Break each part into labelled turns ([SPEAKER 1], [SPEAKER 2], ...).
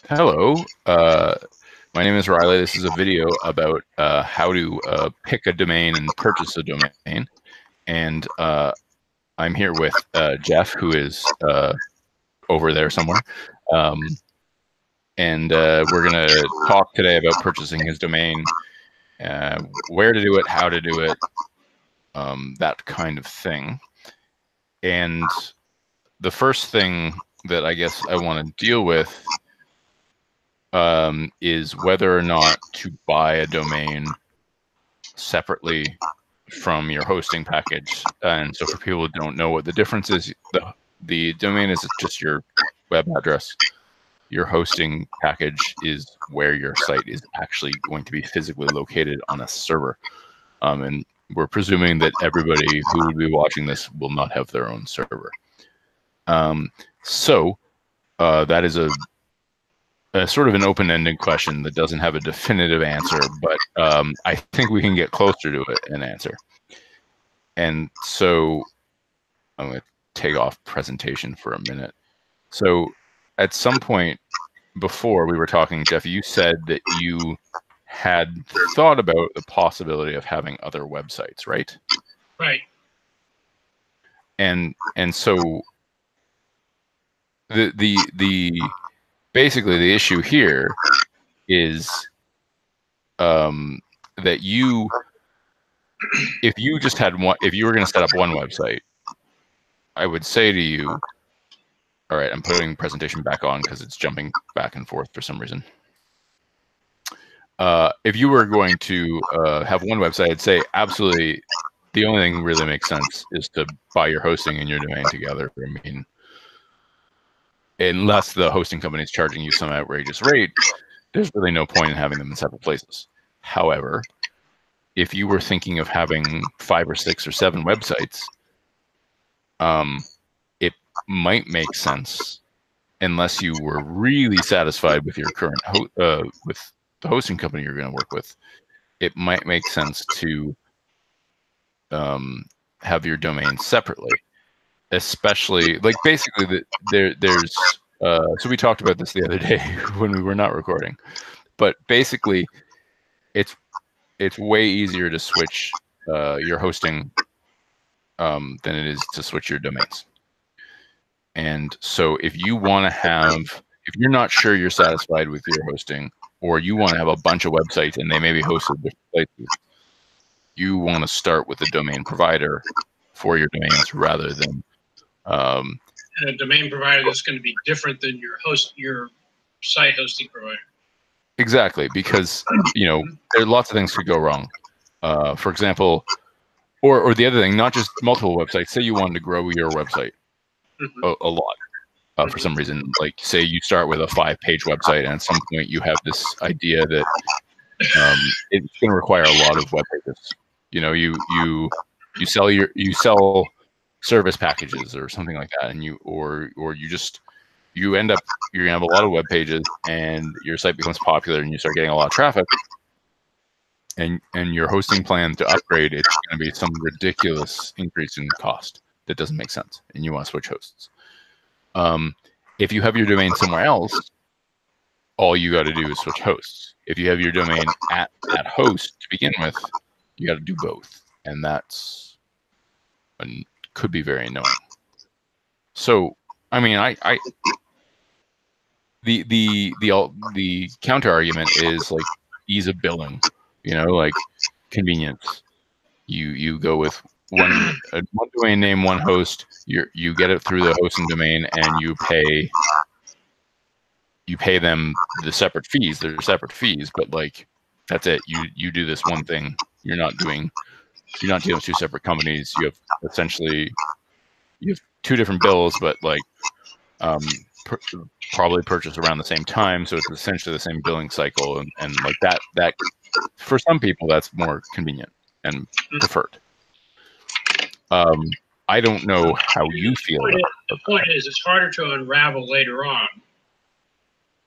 [SPEAKER 1] Hello, my name is Riley. This is a video about how to pick a domain and purchase a domain. And I'm here with Jeff, who is over there somewhere. And we're going to talk today about purchasing his domain, where to do it, how to do it, that kind of thing. And the first thing that I guess I want to deal with is whether or not to buy a domain separately from your hosting package. And so for people who don't know what the difference is, the domain is just your web address. Your hosting package is where your site is actually going to be physically located on a server. And we're presuming that everybody who would be watching this will not have their own server. So that is a sort of an open-ended question that doesn't have a definitive answer, but I think we can get closer to it, an answer. And so I'm going to take off presentation for a minute. So at some point before we were talking, Jeff, you said that you had thought about the possibility of having other websites, right?
[SPEAKER 2] Right.
[SPEAKER 1] And so basically the issue here is that if you just had one, if you were going to set up one website, I would say to you, all right, I'm putting presentation back on because it's jumping back and forth for some reason. If you were going to have one website, I'd say absolutely the only thing really makes sense is to buy your hosting and your domain together. I mean, unless the hosting company is charging you some outrageous rate, there's really no point in having them in separate places. However, if you were thinking of having 5 or 6 or 7 websites, it might make sense, unless you were really satisfied with your current with the hosting company you're going to work with, it might make sense to have your domain separately. Especially, like, basically, there's so we talked about this the other day when we were not recording, but basically, it's way easier to switch your hosting than it is to switch your domains. And so, if you want to have, if you're not sure you're satisfied with your hosting, or you want to have a bunch of websites and they may be hosted different places, you want to start with a domain provider for your domains rather than
[SPEAKER 2] and a domain provider that's going to be different than your site hosting provider.
[SPEAKER 1] Exactly, because there are lots of things could go wrong. For example, or the other thing, not just multiple websites. Say you wanted to grow your website a lot for some reason. Like, say you start with a 5-page website, and at some point you have this idea that it's going to require a lot of web pages. You sell service packages or something like that, and you end up, you're gonna have a lot of web pages, and your site becomes popular, and you start getting a lot of traffic, and your hosting plan to upgrade, it's going to be some ridiculous increase in cost that doesn't make sense, and you want to switch hosts. If you have your domain somewhere else, all you got to do is switch hosts. If you have your domain at that host to begin with, you got to do both, and that's could be very annoying. So, I mean, the counter argument is like ease of billing, like convenience. You go with one domain name, one host. You get it through the hosting domain, and you pay them the separate fees. They're separate fees, but like that's it. You do this one thing. You're not dealing with 2 separate companies. You have essentially 2 different bills, but like probably purchased around the same time, so it's essentially the same billing cycle, and like that for some people that's more convenient and preferred. I don't know how you feel.
[SPEAKER 2] The point is, it's harder to unravel later on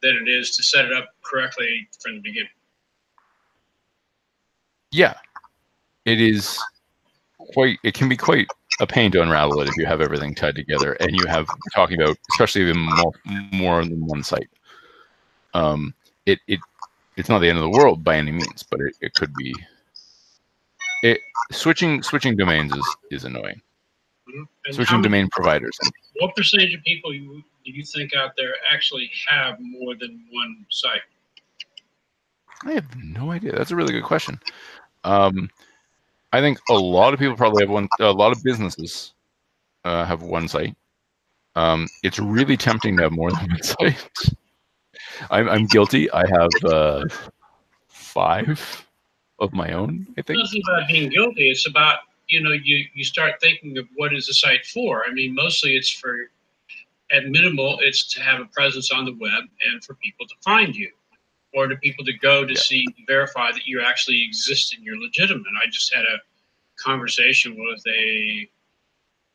[SPEAKER 2] than it is to set it up correctly from the beginning.
[SPEAKER 1] Yeah, it can be quite a pain to unravel it if you have everything tied together and you have talking about, especially more than one site. It's not the end of the world by any means, but it could be. Switching domains is annoying.
[SPEAKER 2] And
[SPEAKER 1] switching domain providers.
[SPEAKER 2] What percentage of people do you think out there actually have more than one site?
[SPEAKER 1] I have no idea. That's a really good question. I think a lot of people probably have one. A lot of businesses have one site. It's really tempting to have more than one site. I'm guilty. I have 5 of my own, I think.
[SPEAKER 2] It's not about being guilty. It's about, you start thinking of what is the site for. I mean, mostly it's for, at minimal, it's to have a presence on the web and for people to find you, or to people to go to see, verify that you actually exist and you're legitimate. I just had a conversation with a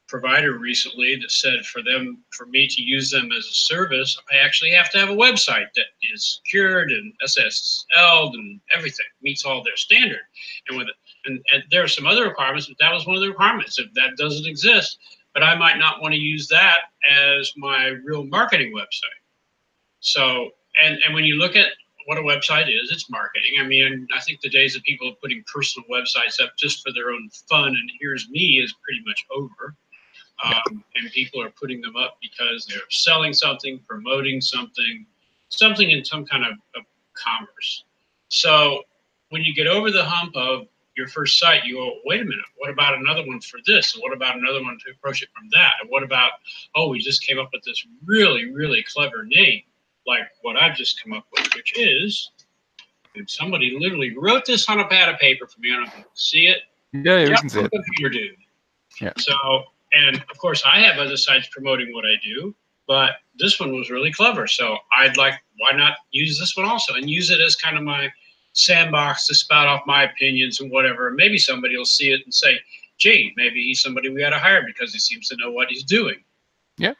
[SPEAKER 2] provider recently that said for me to use them as a service, I actually have to have a website that is secured and SSL'd and everything, meets all their standard. And there are some other requirements, but that was one of the requirements. If that doesn't exist, but I might not want to use that as my real marketing website. So, and when you look at what a website is, it's marketing. I mean, I think the days of people putting personal websites up just for their own fun and here's me is pretty much over. And people are putting them up because they're selling something, promoting something in some kind of commerce. So when you get over the hump of your first site, you go, wait a minute, what about another one for this? And what about another one to approach it from that? And what about, we just came up with this really, really clever name, like what I've just come up with, which is, and somebody literally wrote this on a pad of paper for me. I don't know if you can see it.
[SPEAKER 1] Yeah, we can see it.
[SPEAKER 2] Computer dude.
[SPEAKER 1] Yeah.
[SPEAKER 2] So, and of course, I have other sites promoting what I do, but this one was really clever. So why not use this one also and use it as kind of my sandbox to spout off my opinions and whatever. Maybe somebody will see it and say, gee, maybe he's somebody we got to hire because he seems to know what he's doing.
[SPEAKER 1] Yeah.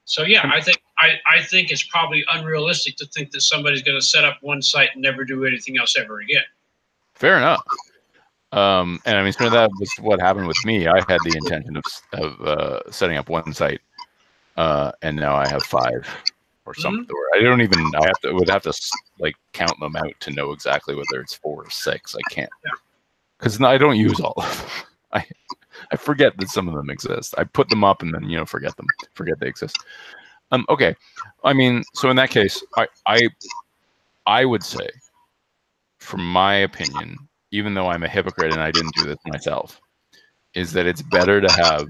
[SPEAKER 2] So yeah, I think it's probably unrealistic to think that somebody's going to set up one site and never do anything else ever again.
[SPEAKER 1] Fair enough. And I mean, so that was what happened with me. I had the intention of setting up one site, and now I have 5 or something. Or I don't even. Would have to like count them out to know exactly whether it's 4 or 6. I can't, because I don't use all of them. I forget that some of them exist. I put them up and then forget they exist. Okay, I mean, so in that case, I would say, from my opinion, even though I'm a hypocrite and I didn't do this myself, is that it's better to have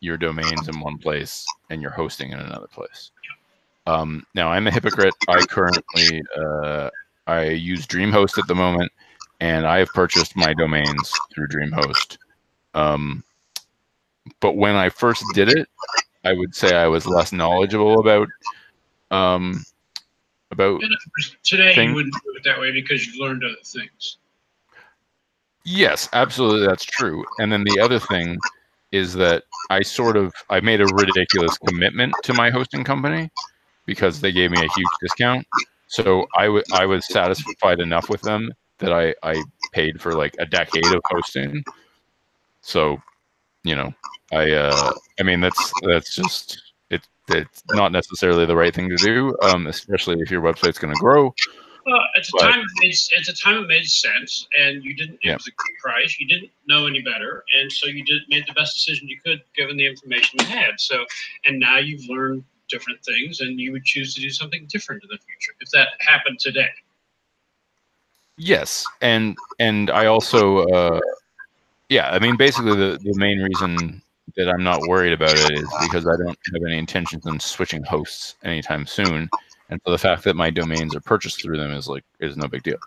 [SPEAKER 1] your domains in one place and your hosting in another place. Now, I'm a hypocrite. I currently I use DreamHost at the moment, and I have purchased my domains through DreamHost. But when I first did it, I would say I was less knowledgeable about
[SPEAKER 2] today.
[SPEAKER 1] things.
[SPEAKER 2] You wouldn't do it that way because you've learned other things.
[SPEAKER 1] Yes, absolutely, that's true. And then the other thing is that I made a ridiculous commitment to my hosting company because they gave me a huge discount. So I was satisfied enough with them that I paid for like a decade of hosting. So, I mean that's just it's not necessarily the right thing to do, especially if your website's going to grow.
[SPEAKER 2] Well, at the time it made sense, and you didn't. It was a good price. You didn't know any better, and so you made the best decision you could given the information you had. So, and now you've learned different things, and you would choose to do something different in the future if that happened today.
[SPEAKER 1] Yes, and I also, I mean, basically the main reason that I'm not worried about it is because I don't have any intentions on switching hosts anytime soon. And so the fact that my domains are purchased through them is no big deal.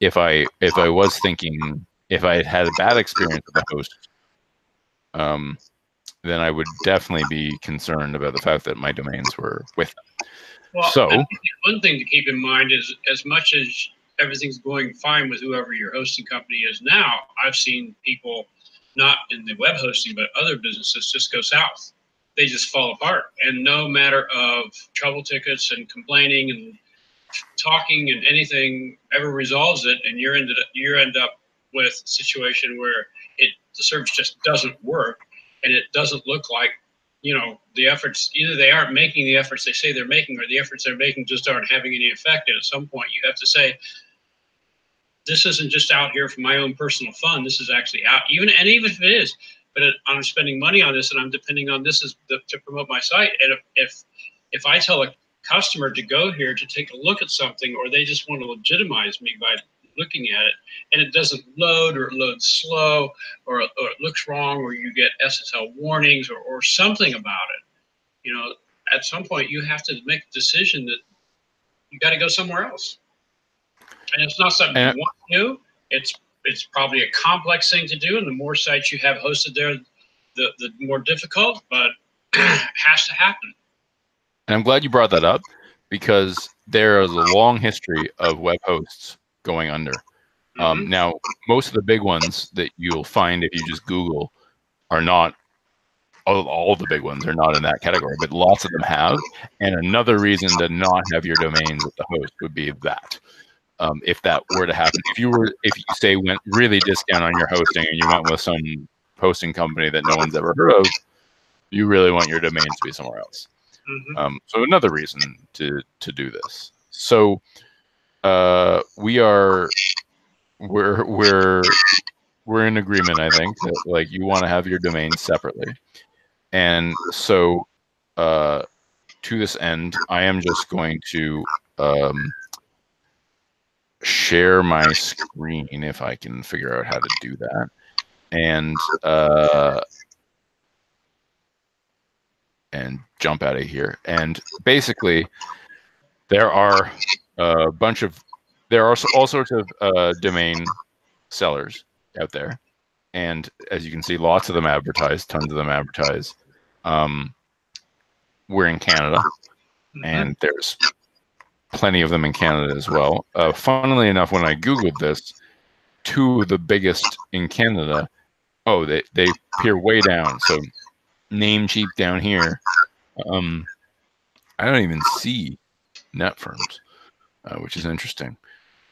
[SPEAKER 1] If I was thinking, if I had a bad experience with the host, then I would definitely be concerned about the fact that my domains were with them.
[SPEAKER 2] Well,
[SPEAKER 1] so
[SPEAKER 2] one thing to keep in mind is, as much as everything's going fine with whoever your hosting company is now, I've seen people, not in the web hosting, but other businesses, just go south. They just fall apart. And no matter of trouble tickets and complaining and talking and anything ever resolves it, and you end up with a situation where the service just doesn't work, and it doesn't look like the efforts, either they aren't making the efforts they say they're making, or the efforts they're making just aren't having any effect. And at some point, you have to say, this isn't just out here for my own personal fun. This is actually out, even if it is, but I'm spending money on this, and I'm depending on this to promote my site. And if I tell a customer to go here to take a look at something, or they just want to legitimize me by looking at it, and it doesn't load, or it loads slow, or it looks wrong, or you get SSL warnings, or something about it, at some point you have to make a decision that you got to go somewhere else. And it's not something you want to do. It's probably a complex thing to do, and the more sites you have hosted there, the more difficult, but has to happen.
[SPEAKER 1] And I'm glad you brought that up, because there is a long history of web hosts going under. Now, most of the big ones that you'll find if you just Google are not, all the big ones are not in that category, but lots of them have. And another reason to not have your domains at the host would be that. If that were to happen, if you say went really discount on your hosting and you went with some hosting company that no one's ever heard of, you really want your domains to be somewhere else. So another reason to do this. So we're in agreement, I think, that like you want to have your domains separately. And so to this end, I am just going to share my screen if I can figure out how to do that. And jump out of here. And basically, there are all sorts of domain sellers out there, and as you can see, lots of them advertise, tons of them advertise. We're in Canada, and there's plenty of them in Canada as well. Funnily enough, when I Googled this, two of the biggest in Canada, they appear way down. So Namecheap down here. I don't even see NetFirms, which is interesting.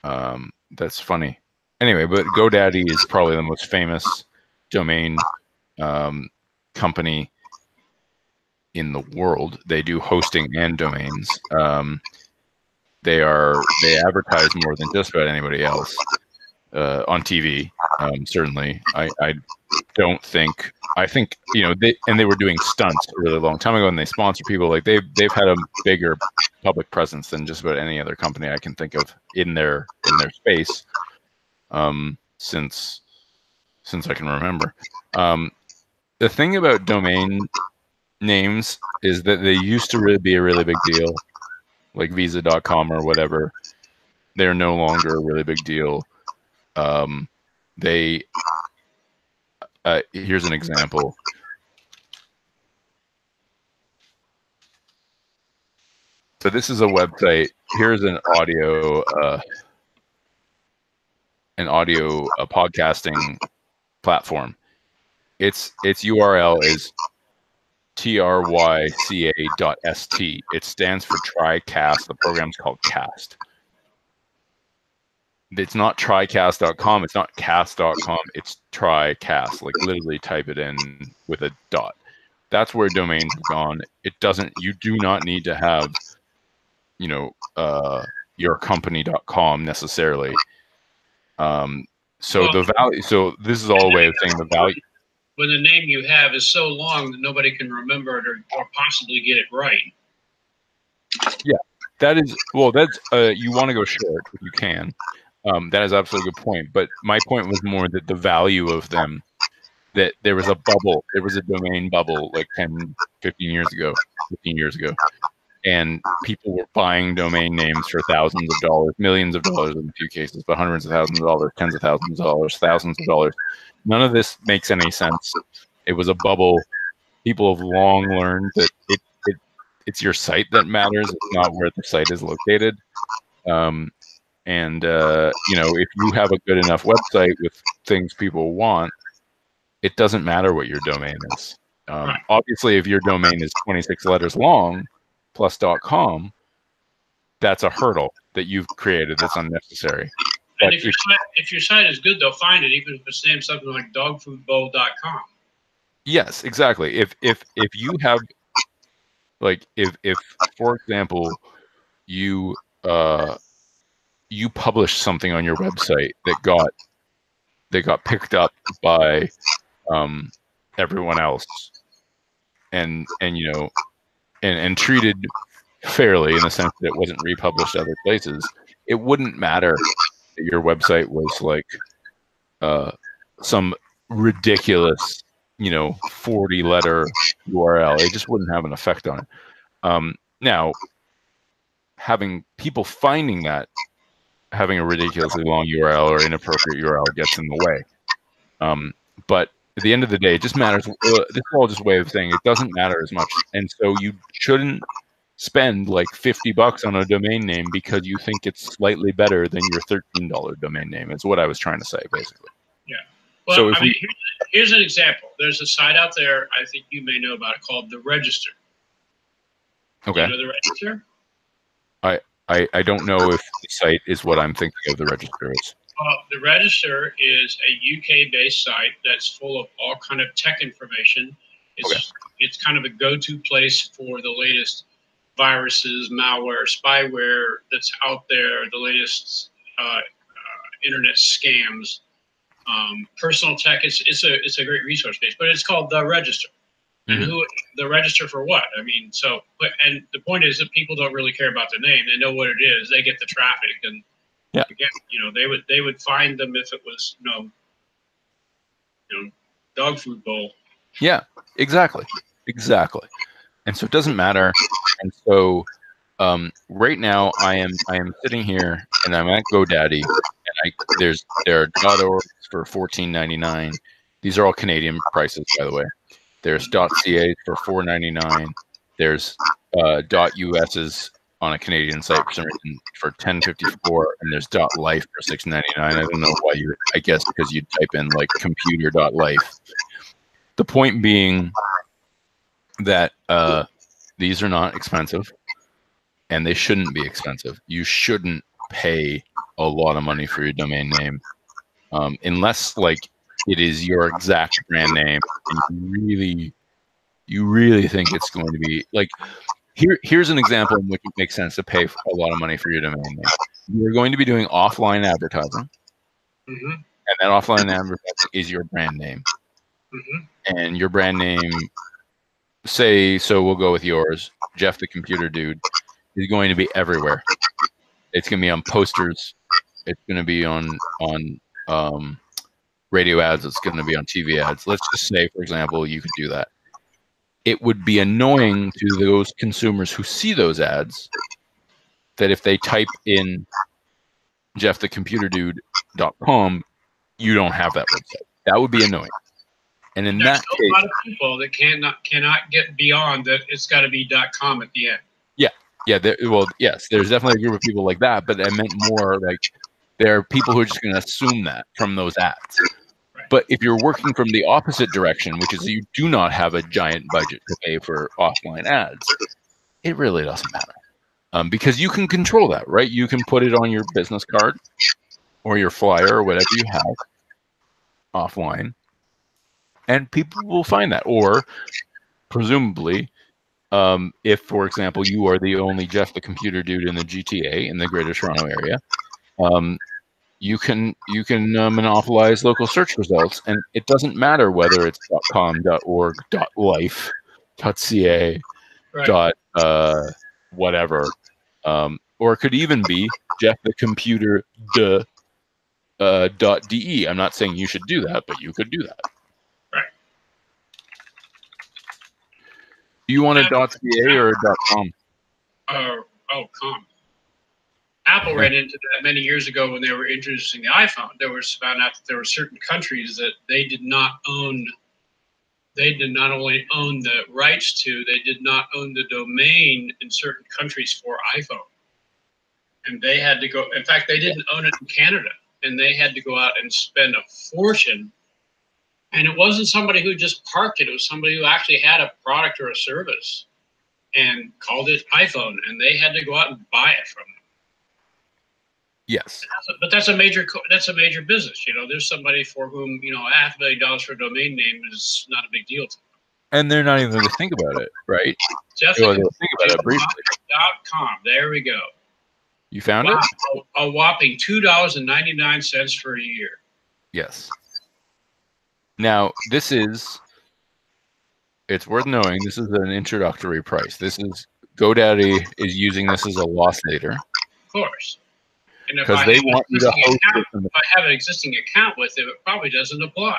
[SPEAKER 1] That's funny. Anyway, but GoDaddy is probably the most famous domain company in the world. They do hosting and domains. They advertise more than just about anybody else on TV. Certainly, I think they were doing stunts a really long time ago, and they sponsor people. Like they've had a bigger public presence than just about any other company I can think of in their space since I can remember. The thing about domain names is that they used to really be a really big deal, like Visa.com or whatever. They're no longer a really big deal. Here's an example. So this is a website. Here's an audio podcasting platform. Its URL is tryca.st. It stands for TriCast. The program's called Cast. It's not tricast.com. It's not cast.com. It's TriCast. Like literally type it in with a dot. That's where domains have gone. You do not need to have, yourcompany.com necessarily. So this is all a way of saying the value.
[SPEAKER 2] When the name you have is so long that nobody can remember it or possibly get it right.
[SPEAKER 1] Yeah, that's you want to go short if you can. That is absolutely a good point. But my point was more that the value of them, that there was a bubble, there was a domain bubble like 10, 15 years ago, and people were buying domain names for thousands of dollars, millions of dollars in a few cases, but hundreds of thousands of dollars, tens of thousands of dollars, thousands of dollars. None of this makes any sense. It was a bubble. People have long learned that it's your site that matters. It's not where the site is located. If you have a good enough website with things people want, it doesn't matter what your domain is. Obviously, if your domain is 26 letters long plus .com, that's a hurdle that you've created that's unnecessary.
[SPEAKER 2] And if your site is good, they'll find it, even if it's named something like dogfoodbowl.com.
[SPEAKER 1] Yes, exactly. If you have, like, if for example you you publish something on your website that got picked up by everyone else, and you know, and treated fairly in the sense that it wasn't republished other places, it wouldn't matter that your website was like some ridiculous, 40-letter URL. It just wouldn't have an effect on it. Now, having people finding that having a ridiculously long URL or inappropriate URL gets in the way. But at the end of the day, it just matters. This is all just a way of saying it doesn't matter as much. And so you shouldn't spend like $50 on a domain name because you think it's slightly better than your $13 domain name. Is what I was trying to say, basically.
[SPEAKER 2] Yeah. Well,
[SPEAKER 1] So if
[SPEAKER 2] I mean, here's an example. There's a site out there, I think you may know about it, called The Register.
[SPEAKER 1] okay,
[SPEAKER 2] Do you know The Register?
[SPEAKER 1] I don't know if the site is what I'm thinking of. The Register is.
[SPEAKER 2] The Register is a UK-based site that's full of all kind of tech information. It's kind of a go-to place for the latest viruses, malware, spyware that's out there, the latest internet scams, personal tech. It's a great resource base, but it's called The Register. And the register for what? I mean, and the point is that people don't really care about the name. They know what it is. They get the traffic, and again, they would find them if it was dog food bowl.
[SPEAKER 1] Yeah, exactly. And so it doesn't matter. And so right now I am sitting here and I'm at GoDaddy, and there are .org for $14.99. These are all Canadian prices, by the way. There's .ca for $4.99. There's .us's on a Canadian site for some reason for $10.54, and there's .life for $6.99. I don't know why I guess because you type in like computer.life. The point being that these are not expensive, and they shouldn't be expensive. You shouldn't pay a lot of money for your domain name unless like it is your exact brand name and you really think it's going to be like here's an example in which it makes sense to pay a lot of money for your domain name. You're going to be doing offline advertising, and that offline advertising is your brand name. And your brand name, so we'll go with yours, Jeff the Computer Dude, is going to be everywhere. It's going to be on posters. It's going to be on radio ads. It's going to be on TV ads. Let's just say, for example, you could do that. It would be annoying to those consumers who see those ads that if they type in jeffthecomputerdude.com, you don't have that website. That would be annoying. And in that case,
[SPEAKER 2] a lot of people that cannot get beyond that. It's got to be .com at the end.
[SPEAKER 1] Yeah. Yes, there's definitely a group of people like that, but I meant more like there are people who are just going to assume that from those ads. Right. But if you're working from the opposite direction, which is you do not have a giant budget to pay for offline ads, it really doesn't matter because you can control that, right? You can put it on your business card or your flyer or whatever you have offline, and people will find that. Or presumably, if, for example, you are the only Jeff the Computer Dude in the GTA in the Greater Toronto area, you can monopolize local search results, and it doesn't matter whether it's .com, .org, .life, .ca, right. Whatever, or it could even be Jeff the Computer .de. I'm not saying you should do that, but you could do that. Do you want a .ca or a .com?
[SPEAKER 2] .com. Apple ran into that many years ago when they were introducing the iPhone. There was found out that there were certain countries that they did not own. They did not only own the rights to, they did not own the domain in certain countries for iPhone. And they had to go, in fact, they didn't own it in Canada, and they had to go out and spend a fortune. And it wasn't somebody who just parked it. It was somebody who actually had a product or a service and called it iPhone, and they had to go out and buy it from them.
[SPEAKER 1] Yes.
[SPEAKER 2] But that's a major business. You know, there's somebody for whom, you know, $500,000 for a domain name is not a big deal to them.
[SPEAKER 1] And they're not even going to think about it, right?
[SPEAKER 2] Definitely.
[SPEAKER 1] They'll think about it briefly.
[SPEAKER 2] .com. There we go.
[SPEAKER 1] You found it?
[SPEAKER 2] A whopping $2.99 for a year.
[SPEAKER 1] Yes. Now, it's worth knowing, this is an introductory price. GoDaddy is using this as a loss leader.
[SPEAKER 2] Of course. And if
[SPEAKER 1] because they want you to host it.
[SPEAKER 2] If I have an existing account with it, it probably doesn't apply.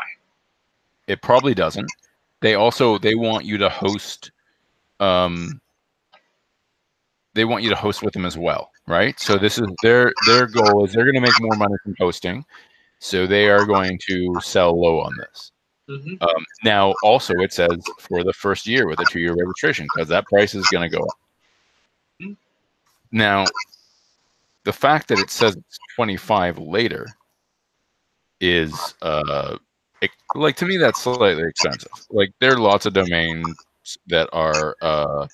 [SPEAKER 1] It probably doesn't. They want you to host. They want you to host with them as well, right? So this is their goal is they're going to make more money from hosting, so they are going to sell low on this.
[SPEAKER 2] Mm-hmm.
[SPEAKER 1] Now, also it says for the first year with a 2-year registration, because that price is going to go up. Mm-hmm. Now, the fact that it says it's 25 later is like, to me, that's slightly expensive. Like, there are lots of domains that are $13,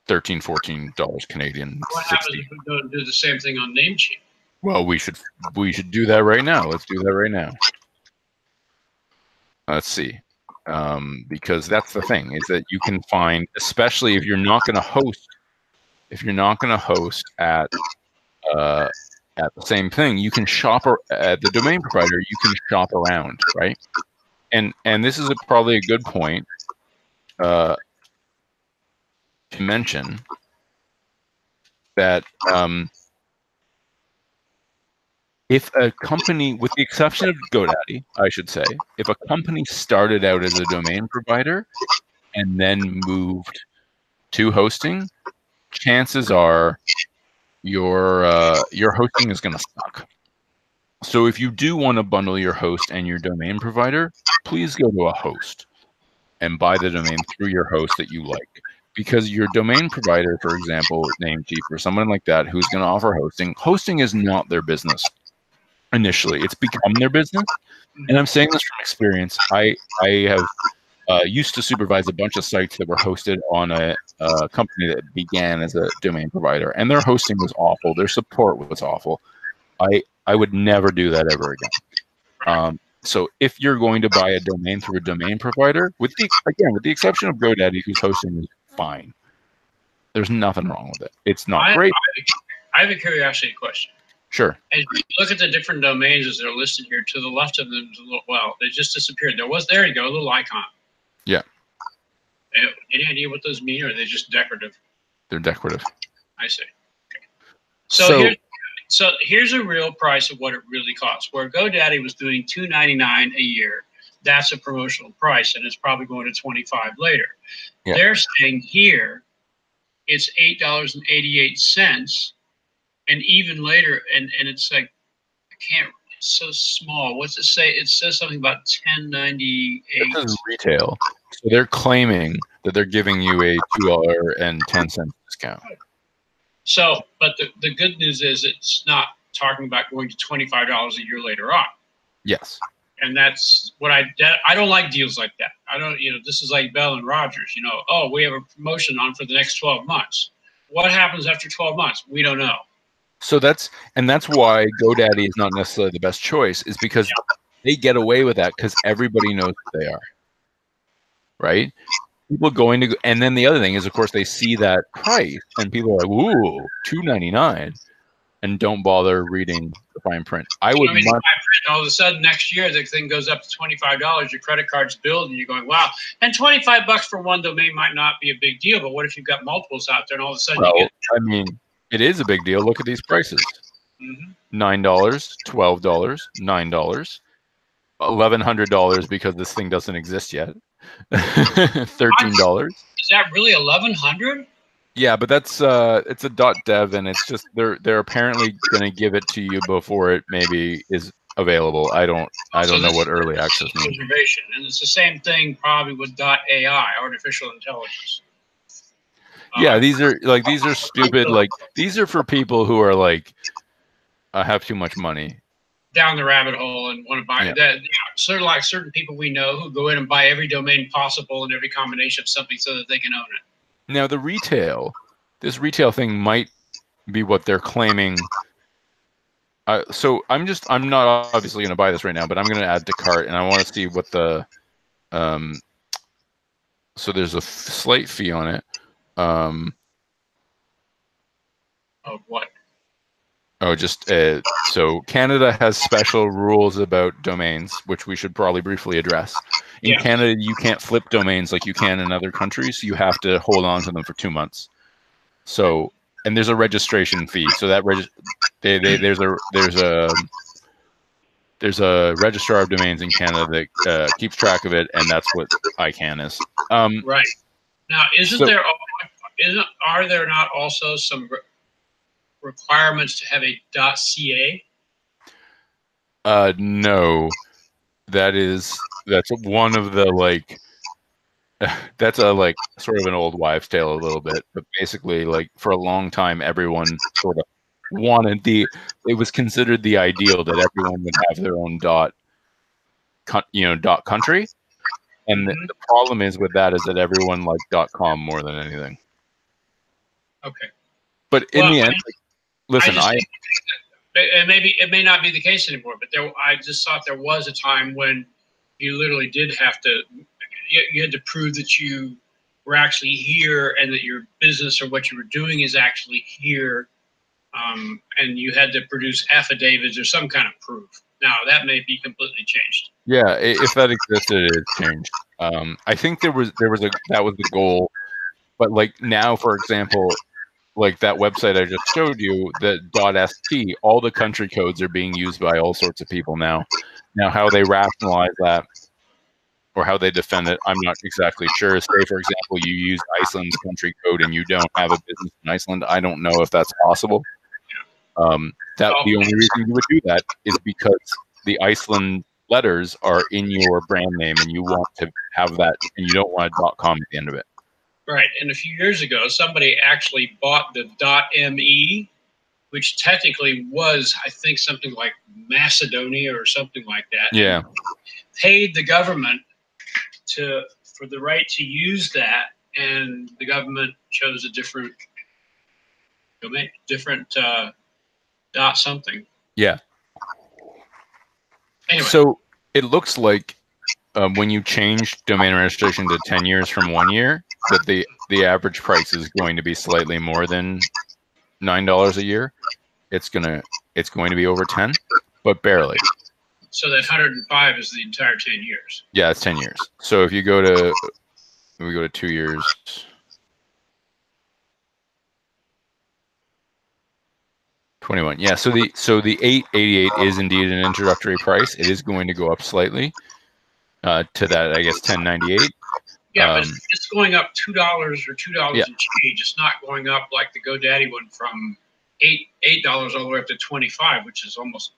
[SPEAKER 1] $14 Canadian.
[SPEAKER 2] What happens if we go and do the same thing on Namecheap?
[SPEAKER 1] Well, we should do that right now. Let's do that right now. Let's see, because that's the thing, is that you can find, especially if you're not going to host at the same thing, you can shop at the domain provider. You can shop around, right? And this is probably a good point to mention that if a company, with the exception of GoDaddy, I should say, if a company started out as a domain provider and then moved to hosting, chances are your hosting is going to suck. So if you do want to bundle your host and your domain provider, please go to a host and buy the domain through your host that you like. Because your domain provider, for example, Namecheap or someone like that, who's going to offer hosting is not their business initially. It's become their business. And I'm saying this from experience. I have used to supervise a bunch of sites that were hosted on a company that began as a domain provider, and their hosting was awful. Their support was awful. I would never do that ever again. So if you're going to buy a domain through a domain provider, with the exception of GoDaddy, whose hosting is fine, there's nothing wrong with it. It's not great.
[SPEAKER 2] I have a curiosity question.
[SPEAKER 1] Sure.
[SPEAKER 2] As you look at the different domains as they're listed here, to the left of them is a little, well, they just disappeared. There you go, a little icon. Yeah. Any idea what those mean, or are they just decorative?
[SPEAKER 1] They're decorative.
[SPEAKER 2] I see. Okay. So here's a real price of what it really costs. Where GoDaddy was doing $2.99 a year, that's a promotional price, and it's probably going to $25 later. Yeah. They're saying here it's $8.88, and even later, and it's like, I can't. It's so small. What's it say? It says something about $10.98.
[SPEAKER 1] This is retail. So they're claiming that they're giving you a $2.10 discount.
[SPEAKER 2] So, but the good news is it's not talking about going to $25 a year later on.
[SPEAKER 1] Yes.
[SPEAKER 2] And that's what I don't like deals like that. I don't, this is like Bell and Rogers, oh, we have a promotion on for the next 12 months. What happens after 12 months? We don't know.
[SPEAKER 1] So that's why GoDaddy is not necessarily the best choice, is because they get away with that because everybody knows who they are, right? People going to, and then the other thing is, of course, they see that price and people are like, "Ooh, $2.99," and don't bother reading the fine print. All
[SPEAKER 2] of a sudden next year the thing goes up to $25. Your credit card's billed, and you're going, "Wow!" And $25 for one domain might not be a big deal, but what if you've got multiples out there, and all of a sudden you get?
[SPEAKER 1] It is a big deal. Look at these prices: $9, $12, $9, $1,100 because this thing doesn't exist yet. $13.
[SPEAKER 2] Is that really $1,100?
[SPEAKER 1] Yeah, but that's it's a .dev, and it's just they're apparently going to give it to you before it maybe is available. I don't know what early access means.
[SPEAKER 2] Reservation, and it's the same thing probably with .ai, artificial intelligence.
[SPEAKER 1] Yeah, these are stupid. Like, these are for people who are like, have too much money
[SPEAKER 2] down the rabbit hole and want to buy that. Sort of like certain people we know who go in and buy every domain possible and every combination of something so that they can own it.
[SPEAKER 1] Now, this retail thing might be what they're claiming. So I'm not obviously going to buy this right now, but I'm going to add to cart, and I want to see what the so there's a slight fee on it.
[SPEAKER 2] Of what?
[SPEAKER 1] Oh, just so Canada has special rules about domains, which we should probably briefly address. In Canada, you can't flip domains like you can in other countries. You have to hold on to them for 2 months. So, and there's a registration fee. So that there's a registrar of domains in Canada that keeps track of it, and that's what ICANN is.
[SPEAKER 2] Right. Now, are there not also some requirements to have a .ca?
[SPEAKER 1] No, that's one of the that's a sort of an old wives' tale a little bit, but basically for a long time everyone sort of wanted it was considered the ideal that everyone would have their own .country, and the problem is with that is that everyone liked .com more than anything.
[SPEAKER 2] Okay.
[SPEAKER 1] But in the end, listen,
[SPEAKER 2] it may not be the case anymore, but I just thought there was a time when you literally did have to, you had to prove that you were actually here and that your business or what you were doing is actually here, and you had to produce affidavits or some kind of proof. Now that may be completely changed.
[SPEAKER 1] Yeah, if that existed, it's changed. I think that was the goal, but now, for example, that website I just showed you, the .st, all the country codes are being used by all sorts of people now. Now, how they rationalize that or how they defend it, I'm not exactly sure. Say, for example, you use Iceland's country code and you don't have a business in Iceland. I don't know if that's possible. The only reason you would do that is because the Iceland letters are in your brand name and you want to have that, and you don't want a .com at the end of it.
[SPEAKER 2] Right, and a few years ago, somebody actually bought the .me, which technically was, I think, something like Macedonia or something like that.
[SPEAKER 1] Yeah.
[SPEAKER 2] Paid the government for the right to use that, and the government chose a different domain, different dot something.
[SPEAKER 1] Yeah.
[SPEAKER 2] Anyway.
[SPEAKER 1] So it looks like when you change domain registration to 10 years from 1 year, that the average price is going to be slightly more than $9 a year. It's going to be over 10, but barely.
[SPEAKER 2] So that 105 is the entire 10 years.
[SPEAKER 1] Yeah, it's 10 years. So if we go to 2 years, $21. Yeah, so the $888 is indeed an introductory price. It is going to go up slightly to that, I guess, $10.98.
[SPEAKER 2] Yeah, but it's going up $2 or $2 and change. It's not going up like the GoDaddy one from $8 all the way up to $25, which is almost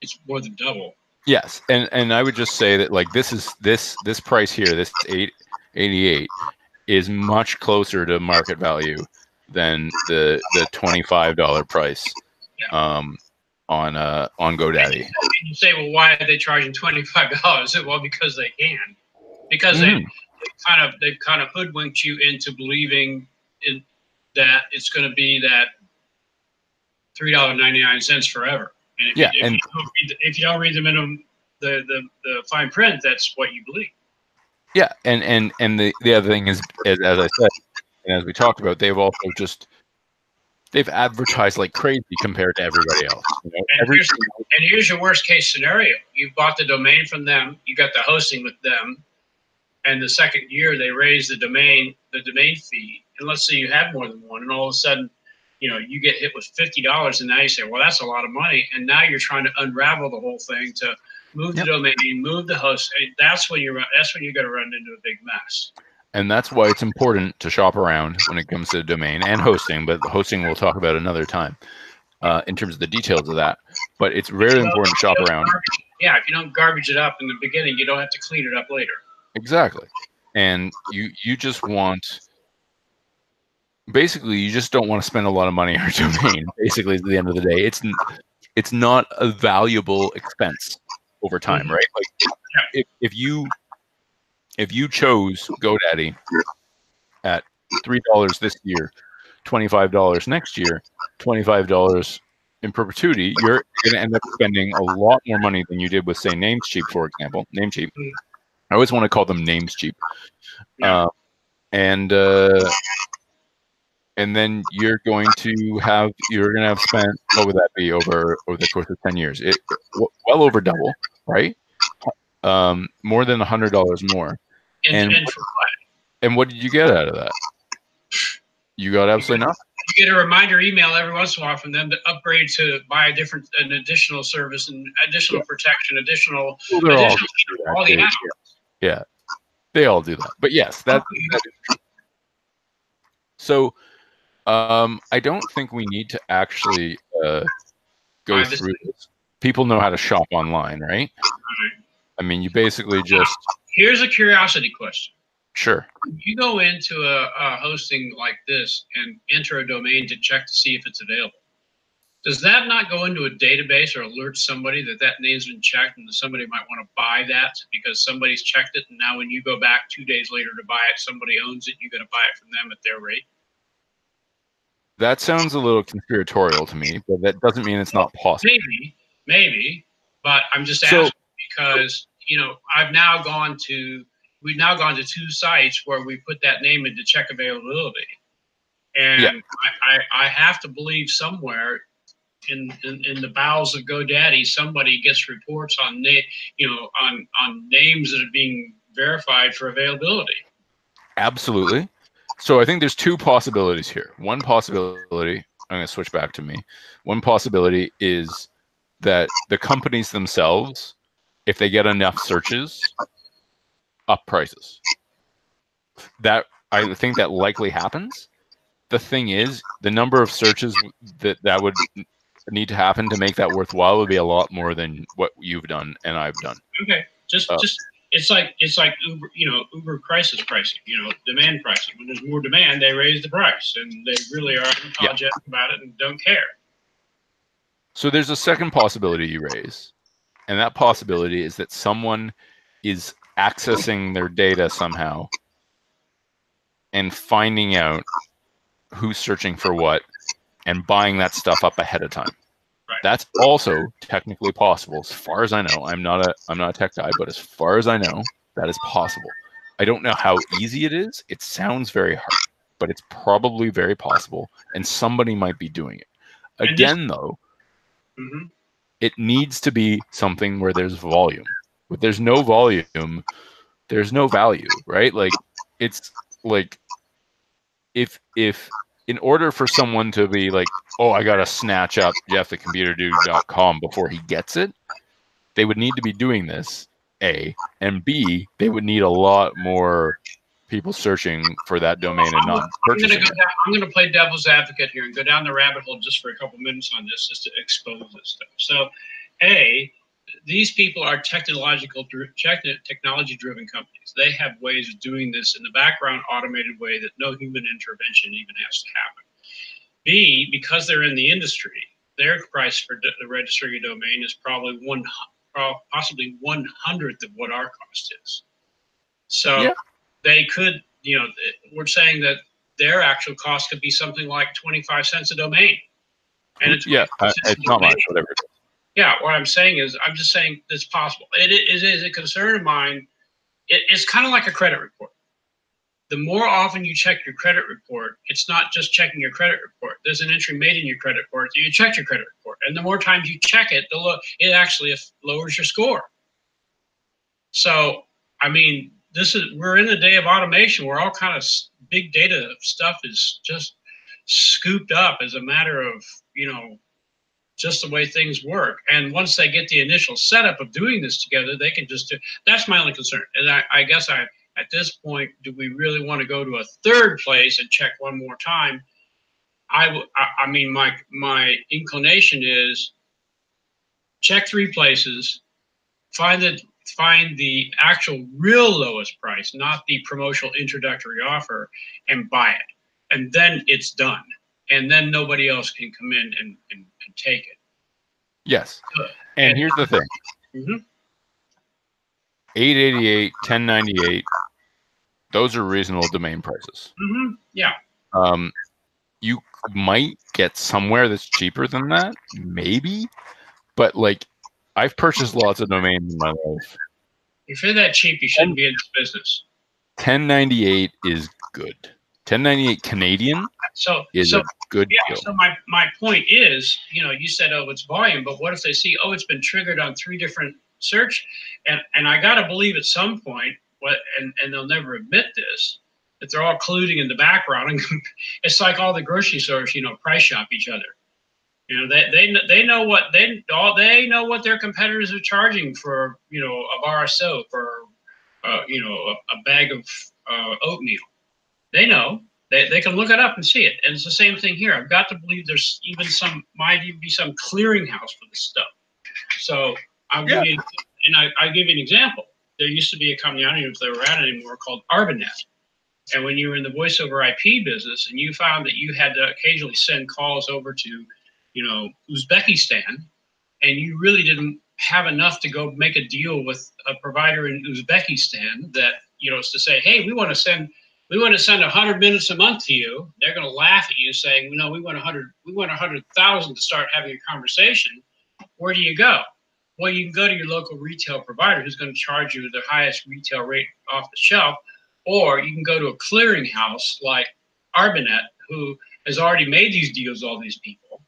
[SPEAKER 2] it's more than double.
[SPEAKER 1] Yes, and I would just say that this price here, this $888, is much closer to market value than the $25 price on GoDaddy.
[SPEAKER 2] And you say, well, why are they charging $25? Well, because they can. Because they've kind of hoodwinked you into believing that it's going to be that $3.99 forever. And if you don't read the minimum, the fine print, that's what you believe.
[SPEAKER 1] Yeah, and the other thing is, as I said, and as we talked about, they've also they've advertised like crazy compared to everybody else.
[SPEAKER 2] And here's your worst case scenario: you bought the domain from them, you got the hosting with them, and the second year they raise the domain fee. And let's say you have more than one, and all of a sudden, you get hit with $50, and now you say, well, that's a lot of money, and now you're trying to unravel the whole thing to move the domain, move the host. That's when you're going to run into a big mess.
[SPEAKER 1] And that's why it's important to shop around when it comes to domain and hosting. But the hosting we'll talk about another time in terms of the details of that. But it's very important to shop around.
[SPEAKER 2] Yeah, if you don't garbage it up in the beginning, you don't have to clean it up later.
[SPEAKER 1] Exactly. And you just want, basically, you just don't want to spend a lot of money on your domain. Basically, at the end of the day, it's not a valuable expense over time, right? Like if you chose GoDaddy at $3 this year, $25 next year, $25 in perpetuity, you're going to end up spending a lot more money than you did with, say, Namecheap, for example. Namecheap. I always want to call them Namecheap.
[SPEAKER 2] Yeah.
[SPEAKER 1] And then you're going to have spent, what would that be, over the course of 10 years? Well over double, right? More than $100 more.
[SPEAKER 2] And for what?
[SPEAKER 1] And what did you get out of that? You got absolutely nothing.
[SPEAKER 2] You get a reminder email every once in a while from them to upgrade to buy an additional service and additional protection, all the aspects.
[SPEAKER 1] Yeah, they all do that. But yes, that is true. So I don't think we need to actually go through this. People know how to shop online, right? I mean, you basically just...
[SPEAKER 2] Here's a curiosity question.
[SPEAKER 1] Sure.
[SPEAKER 2] You go into a hosting like this and enter a domain to check to see if it's available. Does that not go into a database or alert somebody that name's been checked and that somebody might want to buy that because somebody's checked it, and now when you go back 2 days later to buy it, somebody owns it, you're going to buy it from them at their rate?
[SPEAKER 1] That sounds a little conspiratorial to me, but that doesn't mean it's not possible.
[SPEAKER 2] Maybe, but I'm just asking because, we've now gone to 2 sites where we put that name in to check availability. And I have to believe somewhere in the bowels of GoDaddy, somebody gets reports on on names that are being verified for availability.
[SPEAKER 1] Absolutely. So I think there's 2 possibilities here. One possibility, I'm going to switch back to me. One possibility is that the companies themselves, if they get enough searches, up prices. That, I think that likely happens. The thing is, the number of searches that would need to happen to make that worthwhile would be a lot more than what you've done and I've done.
[SPEAKER 2] Okay, just it's like Uber, Uber crisis pricing, demand pricing. When there's more demand, they raise the price, and they really are unapologetic about it and don't care.
[SPEAKER 1] So there's a second possibility you raise, and that possibility is that someone is accessing their data somehow and finding out who's searching for what and buying that stuff up ahead of time.
[SPEAKER 2] Right.
[SPEAKER 1] That's also technically possible, as far as I know. I'm not a tech guy, but as far as I know, that is possible. I don't know how easy it is. It sounds very hard, but it's probably very possible, and somebody might be doing it. Again, though, it needs to be something where there's volume. If there's no volume, there's no value, right? Like, it's like if in order for someone to be like, oh, I got to snatch up jeffthecomputerdude.com before he gets it, they would need to be doing this, A, and B, they would need a lot more people searching for that domain and not purchasing it.
[SPEAKER 2] I'm going to play devil's advocate here and go down the rabbit hole just for a couple minutes on this, just to expose this stuff. So, A, these people are technology-driven companies. They have ways of doing this in the background, automated way that no human intervention even has to happen. B, because they're in the industry, their price for the registering a domain is probably possibly 1/100th of what our cost is. So they could, we're saying that their actual cost could be something like 25 cents a domain. And it's
[SPEAKER 1] not much, whatever it is.
[SPEAKER 2] Yeah, what I'm saying is, I'm just saying it's possible. It is a concern of mine. It's kind of like a credit report. The more often you check your credit report, it's not just checking your credit report. There's an entry made in your credit report. You check your credit report. And the more times you check it, it actually lowers your score. So, I mean, we're in the day of automation where all kind of big data stuff is just scooped up as a matter of, just the way things work. And once they get the initial setup of doing this together, they can just do. That's my only concern. And I guess at this point, do we really want to go to a third place and check one more time? I mean, my inclination is check 3 places, find the actual real lowest price, not the promotional introductory offer, and buy it. And then it's done. And then nobody else can come in and take it.
[SPEAKER 1] Yes. And here's the thing. 888, 1098, those are reasonable domain prices.
[SPEAKER 2] Yeah.
[SPEAKER 1] you might get somewhere that's cheaper than that, maybe. But like, I've purchased lots of domains in my life.
[SPEAKER 2] If you're that cheap, you shouldn't be in this business.
[SPEAKER 1] 1098 is good. 1098 Canadian is a good deal.
[SPEAKER 2] So my point is, you said, oh, it's volume, but what if they see, oh, it's been triggered on 3 different search, and I got to believe at some point, and they'll never admit this, that they're all colluding in the background, and it's like all the grocery stores, price shop each other. They know what they know what their competitors are charging for, a bar of soap or a bag of oatmeal. They know. They can look it up and see it. And it's the same thing here. I've got to believe there's even might even be some clearinghouse for this stuff. So I'll give you an example. There used to be a company, I don't know if they were around anymore, called Arbanet. And when you were in the voice over IP business and you found that you had to occasionally send calls over to, Uzbekistan, and you really didn't have enough to go make a deal with a provider in Uzbekistan that, is to say, hey, we want to send 100 minutes a month to you. They're going to laugh at you saying, no, we want 100,000 to start having a conversation. Where do you go? Well, you can go to your local retail provider who's going to charge you the highest retail rate off the shelf, or you can go to a clearinghouse like Arbanet, who has already made these deals with all these people.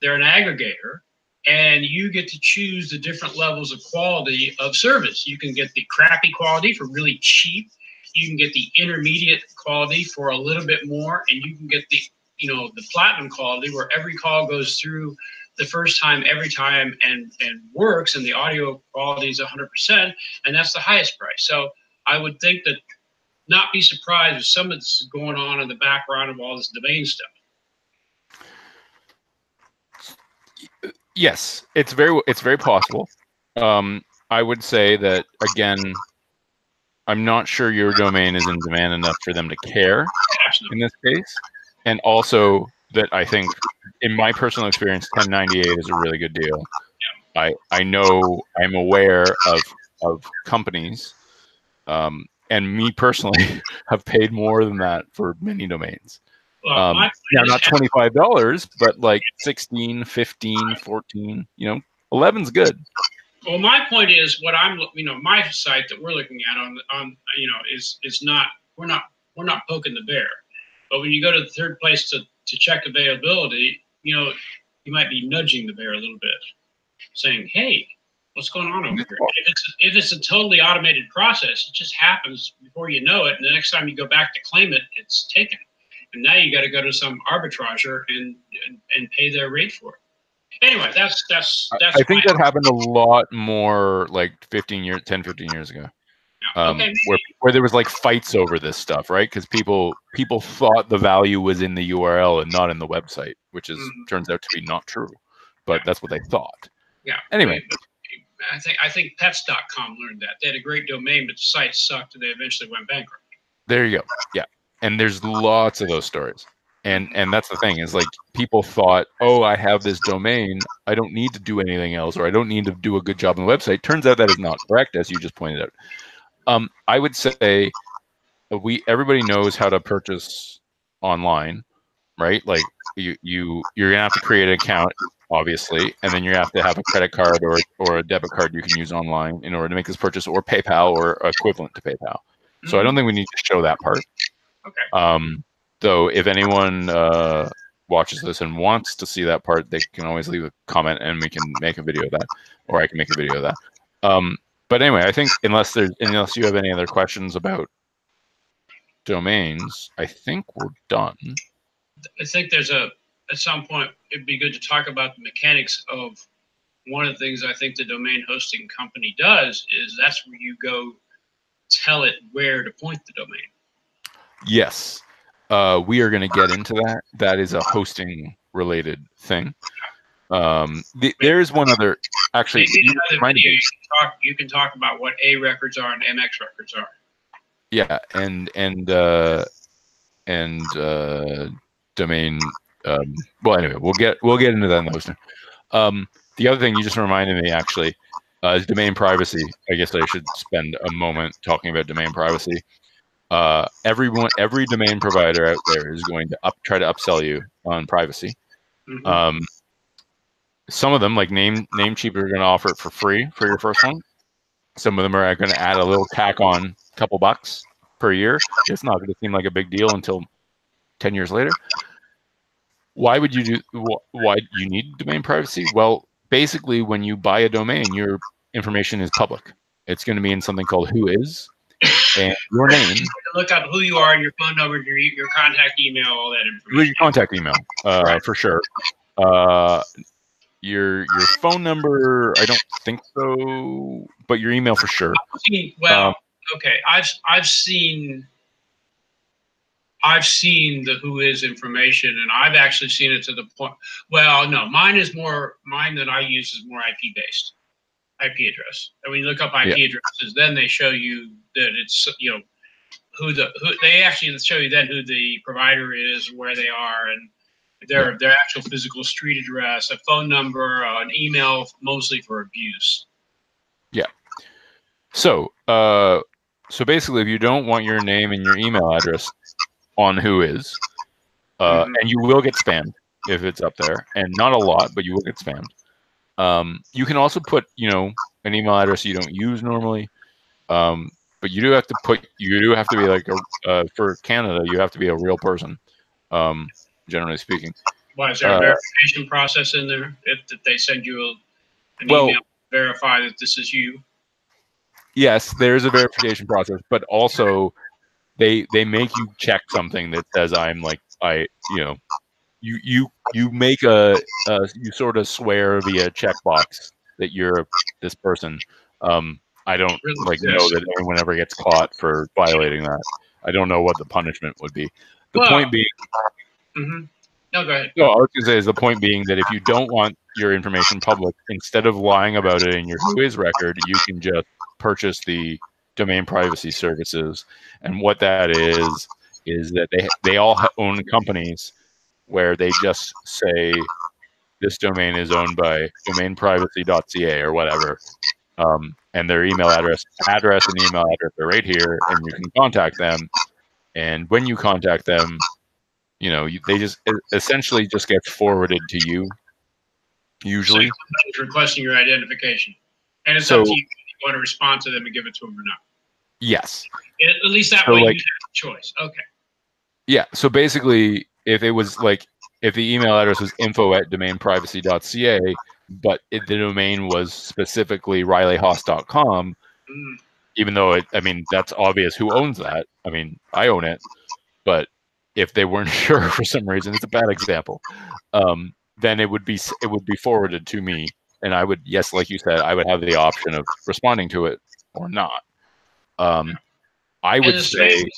[SPEAKER 2] They're an aggregator, and you get to choose the different levels of quality of service. You can get the crappy quality for really cheap. You can get the intermediate quality for a little bit more, and you can get the platinum quality where every call goes through the first time, every time, and works, and the audio quality is 100%, and that's the highest price. So I would think that not be surprised if some of this is going on in the background of all this domain stuff.
[SPEAKER 1] Yes, it's very possible. I would say that, again, I'm not sure your domain is in demand enough for them to care in this case. And also that I think, in my personal experience, 1098 is a really good deal. I know, I'm aware of companies, and me personally have paid more than that for many domains. Now, not $25, but like 16, 15, 14, 11's good.
[SPEAKER 2] Well, my point is, what I'm, my site that we're looking at on is not, we're not poking the bear. But when you go to the third place to check availability, you might be nudging the bear a little bit, saying, hey, what's going on over here? If it's a totally automated process, it just happens before you know it, and the next time you go back to claim it, it's taken. And now you got to go to some arbitrager and pay their rate for it. Anyway, that's.
[SPEAKER 1] I think that happened a lot more like 10, 15 years ago.
[SPEAKER 2] Okay.
[SPEAKER 1] Where there was like fights over this stuff, right? Because people thought the value was in the URL and not in the website, which turns out to be not true. But that's what they thought.
[SPEAKER 2] Yeah.
[SPEAKER 1] Anyway.
[SPEAKER 2] I think pets.com learned that. They had a great domain, but the site sucked and they eventually went bankrupt.
[SPEAKER 1] There you go. Yeah. And there's lots of those stories. And that's the thing, is like, people thought, oh, I have this domain, I don't need to do anything else, or I don't need to do a good job on the website. Turns out that is not correct, as you just pointed out. I would say everybody knows how to purchase online, right? Like you're gonna have to create an account, obviously, and then you have to have a credit card or a debit card you can use online in order to make this purchase, or PayPal or equivalent to PayPal. So I don't think we need to show that part.
[SPEAKER 2] Okay.
[SPEAKER 1] Though if anyone watches this and wants to see that part, they can always leave a comment and we can make a video of that, or I can make a video of that. But anyway, I think unless you have any other questions about domains, I think we're done.
[SPEAKER 2] I think at some point it'd be good to talk about the mechanics of one of the things I think the domain hosting company does is that's where you go tell it where to point the domain.
[SPEAKER 1] Yes. We are going to get into that. That is a hosting related thing. There's one other, actually,
[SPEAKER 2] you can talk about what A records are and MX records are.
[SPEAKER 1] Yeah. And domain, well, anyway, we'll get into that in the hosting. The other thing you just reminded me, actually, is domain privacy. I guess I should spend a moment talking about domain privacy. every domain provider out there is going to try to upsell you on privacy.
[SPEAKER 2] Mhm.
[SPEAKER 1] Some of them, like Namecheap, are going to offer it for free for your first one. Some of them are going to add a little tack on, a couple bucks per year. It's not going to seem like a big deal until 10 years later. Why would you do? Why do you need domain privacy? Well, basically, when you buy a domain, your information is public. It's going to be in something called Whois, and your name.
[SPEAKER 2] Look up who you are, and your phone number, your contact email, all that information.
[SPEAKER 1] Your contact email, right. For sure. Your phone number, I don't think so, but your email for sure.
[SPEAKER 2] Okay, I've seen the Whois information, and I've actually seen it to the point. Well, no, mine that I use is more IP based, IP address. And when you look up IP addresses, then they show you that it's who they actually show you then who the provider is, where they are, and their actual physical street address, a phone number, an email, mostly for abuse.
[SPEAKER 1] Yeah. So basically, if you don't want your name and your email address on Whois, and you will get spammed if it's up there, and not a lot, but you will get spammed. You can also put, an email address you don't use normally, but you do have to be like for Canada, you have to be a real person, generally speaking.
[SPEAKER 2] Why is there a verification process in there? If they send you an email to verify that this is you?
[SPEAKER 1] Yes, there is a verification process, but also they make you check something that says you make you sort of swear via checkbox that you're this person. I don't know that anyone ever gets caught for violating that. I don't know what the punishment would be. The point being.
[SPEAKER 2] No, go ahead.
[SPEAKER 1] No, I was going to say is the point being that if you don't want your information public, instead of lying about it in your Whois record, you can just purchase the domain privacy services. And what that is that they all own companies where they just say this domain is owned by domainprivacy.ca or whatever. And their email address and email address are right here, and you can contact them. And when you contact them, they just essentially just gets forwarded to you. Usually,
[SPEAKER 2] so requesting your identification, and it's up to you if you want to respond to them and give it to them or not.
[SPEAKER 1] Yes,
[SPEAKER 2] at least that way you have a choice. Okay.
[SPEAKER 1] Yeah. So basically, if it was if the email address was info@domainprivacy.ca, but the domain was specifically rileyhaas.com, even though that's obvious who owns that. I mean, I own it, but if they weren't sure for some reason, it's a bad example, then it would be forwarded to me, and I would, yes, like you said, I would have the option of responding to it or not. I would say
[SPEAKER 2] the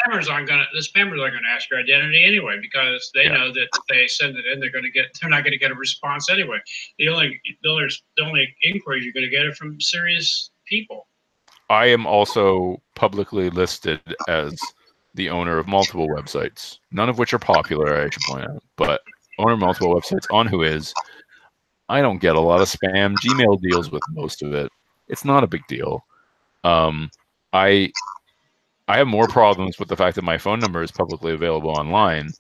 [SPEAKER 2] spammers aren't going to ask your identity anyway, because they know that if they send it in, they're not going to get a response anyway. The only inquiries you're going to get are from serious people.
[SPEAKER 1] I am also publicly listed as the owner of multiple websites, none of which are popular, I should point out, but owner of multiple websites on Whois. I don't get a lot of spam. Gmail deals with most of it. It's not a big deal. I have more problems with the fact that my phone number is publicly available online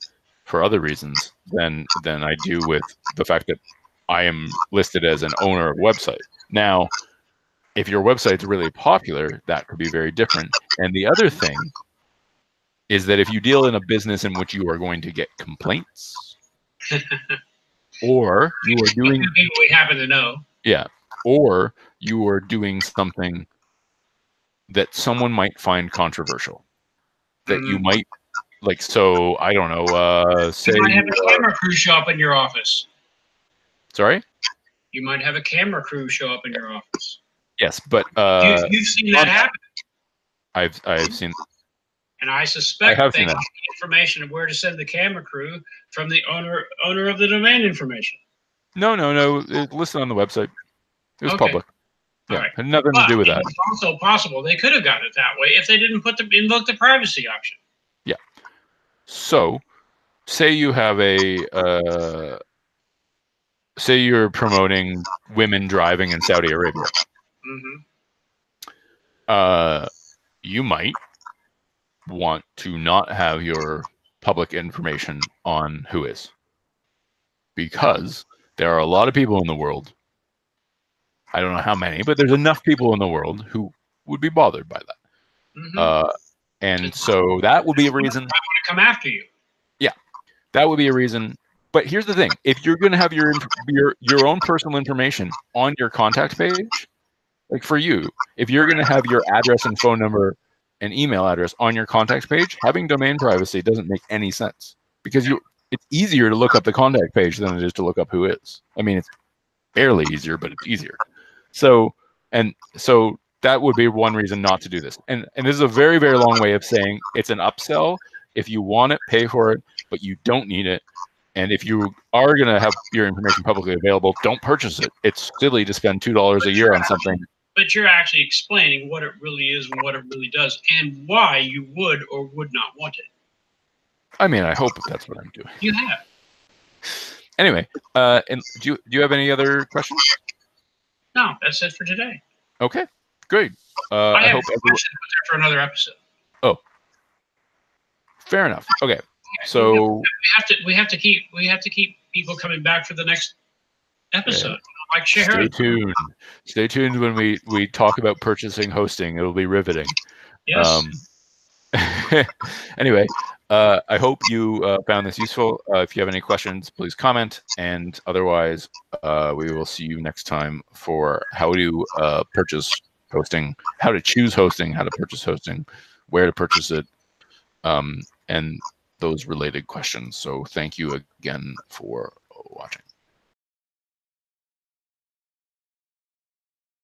[SPEAKER 1] for other reasons than I do with the fact that I am listed as an owner of a website. Now, if your website's really popular, that could be very different. And the other thing is that if you deal in a business in which you are going to get complaints, or you are doing
[SPEAKER 2] people we happen to know,
[SPEAKER 1] or you are doing something that someone might find controversial, that you might so I don't know. Say
[SPEAKER 2] you might have a camera crew show up in your office.
[SPEAKER 1] Sorry?
[SPEAKER 2] You might have a camera crew show up in your office.
[SPEAKER 1] Yes, but
[SPEAKER 2] you've seen that happen.
[SPEAKER 1] I've seen.
[SPEAKER 2] And I suspect they got the information of where to send the camera crew from the owner of the domain information.
[SPEAKER 1] No. It's listed on the website. It was public. Yeah,
[SPEAKER 2] right.
[SPEAKER 1] Had nothing to do with that.
[SPEAKER 2] It's also possible they could have gotten it that way if they didn't invoke the privacy option.
[SPEAKER 1] Yeah. So, say you have say you're promoting women driving in Saudi Arabia. You might want to not have your public information on Whois, because there are a lot of people in the world. I don't know how many, but there's enough people in the world who would be bothered by that.
[SPEAKER 2] Mm-hmm.
[SPEAKER 1] And so that would be a reason.
[SPEAKER 2] I want to come after you.
[SPEAKER 1] Yeah, that would be a reason. But here's the thing: if you're going to have your own personal information on your contact page, like for you, if you're going to have your address and phone number and email address on your contacts page, having domain privacy doesn't make any sense, because it's easier to look up the contact page than it is to look up Whois. I mean, it's barely easier, but it's easier. So that would be one reason not to do this. And this is a very, very long way of saying it's an upsell. If you want it, pay for it, but you don't need it. And if you are going to have your information publicly available, don't purchase it. It's silly to spend $2 a year on something.
[SPEAKER 2] But you're actually explaining what it really is and what it really does and why you would or would not want it.
[SPEAKER 1] I mean, I hope that's what I'm doing.
[SPEAKER 2] You have.
[SPEAKER 1] Anyway, and do you have any other questions?
[SPEAKER 2] No, that's it for today.
[SPEAKER 1] Okay, great.
[SPEAKER 2] I have a question for another episode.
[SPEAKER 1] Oh, fair enough. Okay, so
[SPEAKER 2] we have to keep people coming back for the next episode. Like
[SPEAKER 1] Stay tuned when we talk about purchasing hosting. It'll be riveting.
[SPEAKER 2] Yes.
[SPEAKER 1] Anyway, I hope you found this useful. If you have any questions, please comment. And otherwise, we will see you next time for how to purchase hosting, how to choose hosting, how to purchase hosting, where to purchase it, and those related questions. So thank you again for watching.